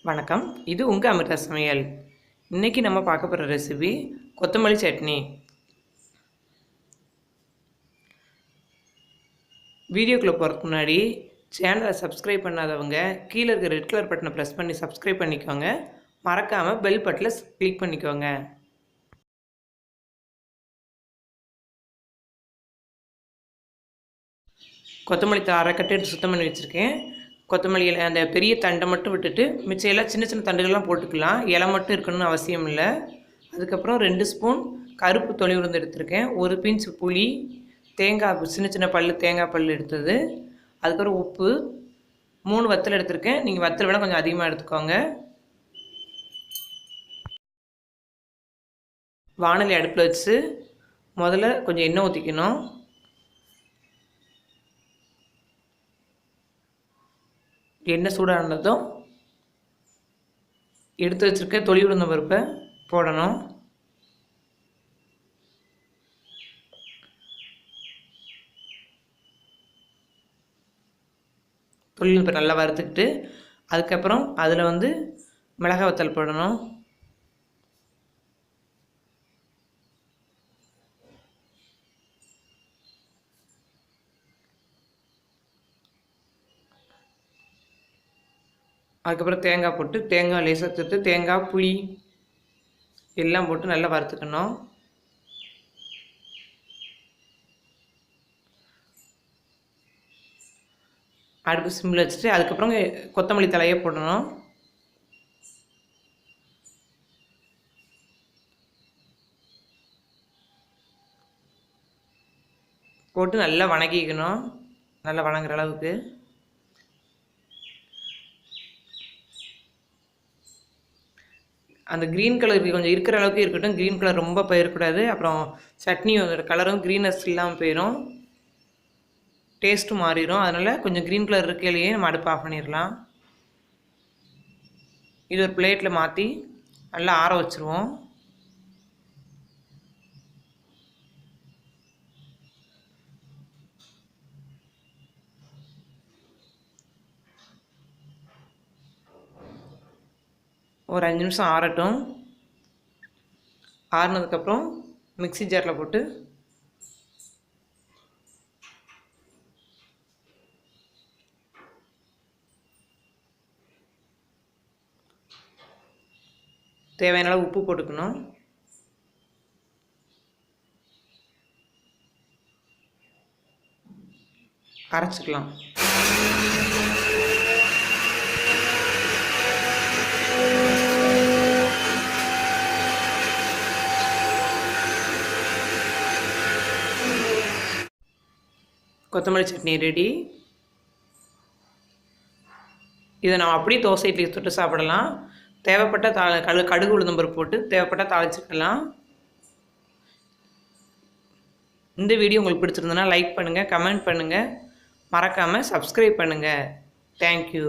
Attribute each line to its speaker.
Speaker 1: வணக்கம். இது உங்கள் அமிர்தசமையல். இன்றைக்கி நம்ம பார்க்க போகிற ரெசிபி கொத்தமல்லி சட்னி. வீடியோக்குள்ளே போகிறதுக்கு முன்னாடி சேனலை சப்ஸ்கிரைப் பண்ணாதவங்க கீழே இருக்க ரெட் கலர் பட்டனை ப்ரெஸ் பண்ணி சப்ஸ்கிரைப் பண்ணிக்கோங்க. மறக்காமல் பெல் பட்டனில் கிளிக் பண்ணிக்கோங்க. கொத்தமல்லி அரைக்கட்டு எடுத்து சுத்தம் பண்ணி வச்சுருக்கேன். கொத்தமல்லியில் அந்த பெரிய தண்டை மட்டும் விட்டுட்டு மிச்சம் எல்லாம் சின்ன சின்ன தண்டுகள்லாம் போட்டுக்கலாம். இலை மட்டும் இருக்கணும்னு அவசியம் இல்லை. அதுக்கப்புறம் 2 ஸ்பூன் கருப்பு தொளி உளுந்து எடுத்திருக்கேன். 1 பிஞ்ச் புளி, தேங்காய் சின்ன சின்ன தேங்காய் பல் எடுத்தது, அதுக்கப்புறம் உப்பு, 3 வத்தல் எடுத்திருக்கேன். நீங்கள் வத்தல் வேணால் கொஞ்சம் அதிகமாக எடுத்துக்கோங்க. வாணலி அடுப்பில் வச்சு முதல்ல கொஞ்சம் எண்ணெய் ஊற்றிக்கணும். எண்ணெய் சூடானதும் எடுத்து வச்சுருக்க தொளி உளுந்த பருப்பை போடணும். தொளி உளுந்து நல்லா வறுத்துக்கிட்டு அதுக்கப்புறம் அதில் மிளகாய் வத்தல் போடணும். அதுக்கப்புறம் தேங்காய் போட்டு தேங்காய் லேசாக சேர்த்து தேங்காய் புளி எல்லாம் போட்டு நல்லா வறுத்துக்கணும். அடுப்பு சிம்மில் வச்சுட்டு அதுக்கப்புறம் கொத்தமல்லி தலையை போடணும். போட்டு நல்லா வணக்கிக்கணும். நல்லா வணங்குற அளவுக்கு. அந்த க்ரீன் கலர் கொஞ்சம் இருக்கிற அளவுக்கு இருக்கட்டும். க்ரீன் கலர் ரொம்ப போயிடக்கூடாது. அப்புறம் சட்னி கலரும் க்ரீனஸ் இல்லாமல் போயிடும், டேஸ்ட்டும் மாறிடும். அதனால் கொஞ்சம் க்ரீன் கலர் இருக்கையிலேயே நம்ம அடுப்பு ஆஃப் பண்ணிடலாம். இது ஒரு பிளேட்டில் மாற்றி நல்லா ஆற வச்சுருவோம். ஒரு 5 நிமிஷம் ஆறட்டும். ஆறுனதுக்கப்புறம் மிக்ஸி ஜாரில் போட்டு தேவையான அளவு உப்பு போட்டுக்கணும். அரைச்சிக்கலாம். கொத்தமல்லி சட்னி ரெடி. இதை நம்ம அப்படியே தோசை இட்லி தொட்டு சாப்பிடலாம். தேவைப்பட்ட கடுகு உளுந்தம்பருப்பு போட்டு தேவைப்பட்ட தாளிச்சிக்கலாம். இந்த வீடியோ உங்களுக்கு பிடிச்சிருந்ததுன்னா லைக் பண்ணுங்கள், கமெண்ட் பண்ணுங்கள், மறக்காமல் சப்ஸ்கிரைப் பண்ணுங்கள். தேங்க்யூ.